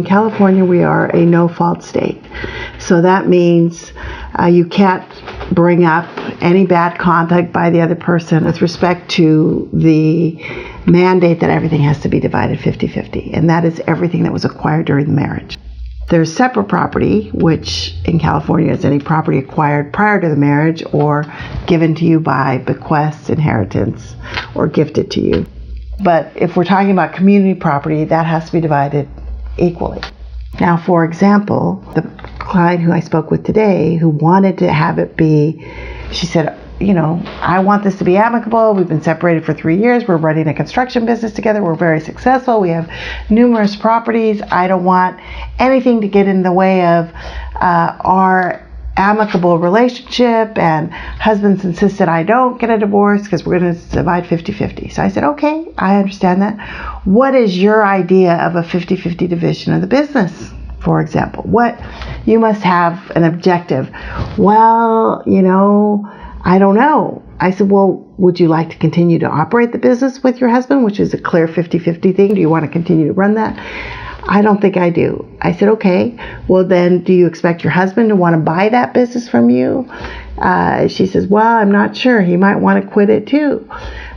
In California, we are a no-fault state. So that means you can't bring up any bad conduct by the other person with respect to the mandate that everything has to be divided 50-50. And that is everything that was acquired during the marriage. There's separate property, which in California is any property acquired prior to the marriage or given to you by bequest, inheritance, or gifted to you. But if we're talking about community property, that has to be divided equally. Now, for example, the client who I spoke with today who wanted to have it be, she said, I want this to be amicable. We've been separated for 3 years. We're running a construction business together. We're very successful. We have numerous properties. I don't want anything to get in the way of our amicable relationship, and husband's insisted I don't get a divorce because we're going to divide 50-50. So I said, okay, I understand that. What is your idea of a 50-50 division of the business, for example? What, you must have an objective. Well, I don't know. I said, well, would you like to continue to operate the business with your husband, which is a clear 50-50 thing? Do you want to continue to run that? I don't think I do. I said, okay, well then do you expect your husband to want to buy that business from you? She says, well, I'm not sure. He might want to quit it too.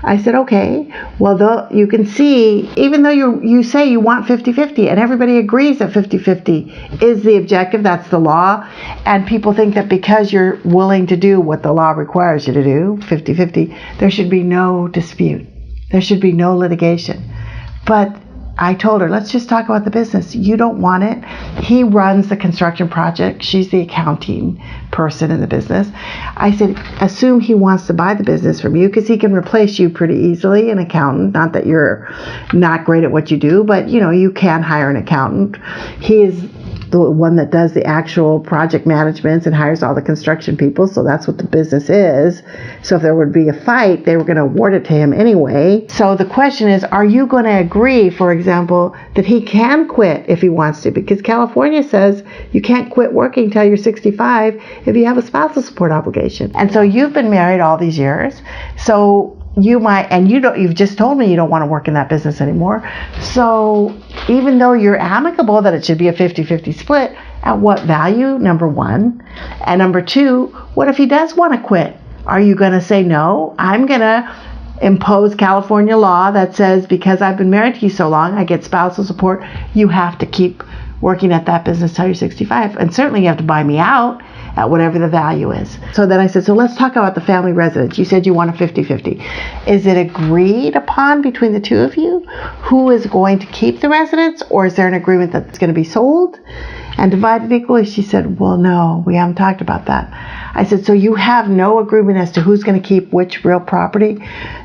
I said, okay, well, you can see, even though you say you want 50-50 and everybody agrees that 50-50 is the objective, that's the law, and people think that because you're willing to do what the law requires you to do, 50-50, there should be no dispute. There should be no litigation. But I told her, let's just talk about the business. You don't want it. He runs the construction project. She's the accounting person in the business. I said, assume he wants to buy the business from you because he can replace you pretty easily, an accountant. Not that you're not great at what you do, but you can hire an accountant. He is the one that does the actual project management and hires all the construction people, so that's what the business is. So if there would be a fight, they were going to award it to him anyway. So the question is, are you going to agree, for example, that he can quit if he wants to? Because California says you can't quit working till you're 65 if you have a spousal support obligation. And so you've been married all these years, so you might, and you've just told me you don't want to work in that business anymore. So even though you're amicable that it should be a 50-50 split, at what value, number one? And number two, what if he does want to quit? Are you going to say, no, I'm going to impose California law that says because I've been married to you so long, I get spousal support, you have to keep working at that business till you're 65. And certainly you have to buy me out at whatever the value is. So then I said, so let's talk about the family residence. You said you want a 50-50. Is it agreed upon between the two of you who is going to keep the residence, or is there an agreement that it's going to be sold and divided equally? She said, well, no, we haven't talked about that. I said, so you have no agreement as to who's going to keep which real property?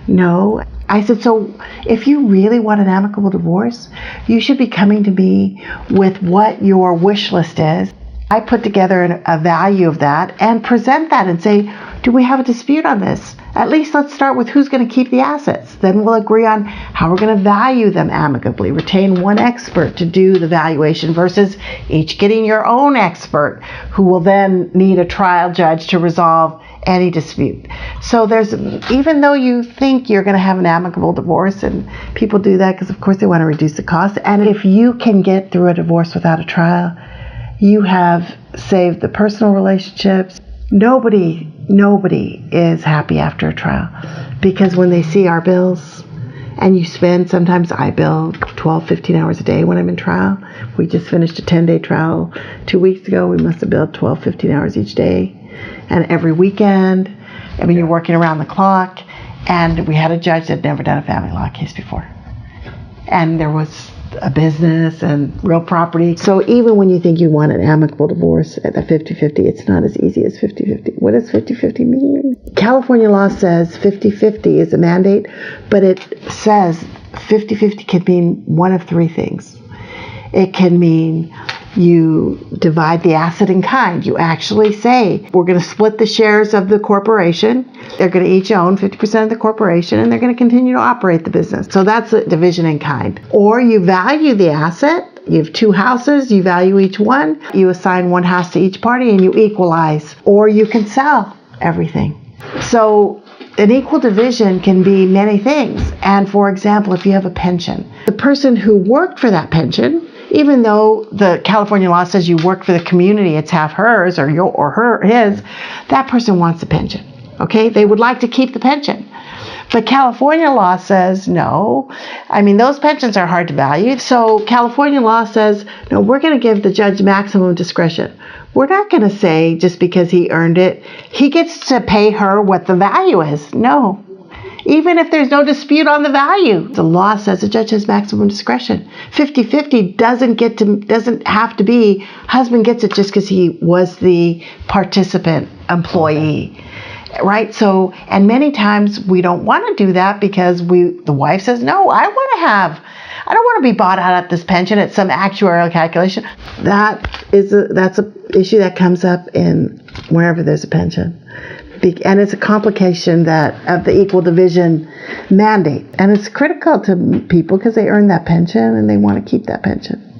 No. I said, so if you really want an amicable divorce, you should be coming to me with what your wish list is. I put together a value of that and present that and say, do we have a dispute on this? At least let's start with who's going to keep the assets. Then we'll agree on how we're going to value them amicably. Retain one expert to do the valuation versus each getting your own expert who will then need a trial judge to resolve any dispute. So even though you think you're going to have an amicable divorce, and people do that because of course they want to reduce the cost, and if you can get through a divorce without a trial, you have saved the personal relationships. Nobody is happy after a trial, because when they see our bills, and you spend, sometimes I bill 12, 15 hours a day when I'm in trial. We just finished a 10-day trial 2 weeks ago. We must have billed 12, 15 hours each day. And every weekend, you're working around the clock. And we had a judge that had never done a family law case before. And there was a business and real property. So even when you think you want an amicable divorce at the 50-50, it's not as easy as 50-50. What does 50-50 mean? California law says 50-50 is a mandate, but it says 50-50 can mean one of three things. It can mean you divide the asset in kind. You actually say, we're going to split the shares of the corporation. They're going to each own 50% of the corporation, and they're going to continue to operate the business. So that's a division in kind. Or you value the asset. You have two houses, you value each one. You assign one house to each party, and you equalize. Or you can sell everything. So an equal division can be many things. And for example, if you have a pension, the person who worked for that pension even though the California law says you work for the community, it's half hers or his, that person wants a pension. Okay, they would like to keep the pension. But California law says no. I mean, those pensions are hard to value. So California law says, no, we're going to give the judge maximum discretion. We're not going to say just because he earned it, he gets to pay her what the value is. No. Even if there's no dispute on the value, the law says the judge has maximum discretion. 50-50 doesn't have to be husband gets it just because he was the participant employee. Okay. Right? So, and many times we don't want to do that because the wife says, no, I don't want to be bought out at this pension at some actuarial calculation. That's a issue that comes up in wherever there's a pension. And it's a complication of the equal division mandate. And it's critical to people because they earn that pension and they want to keep that pension.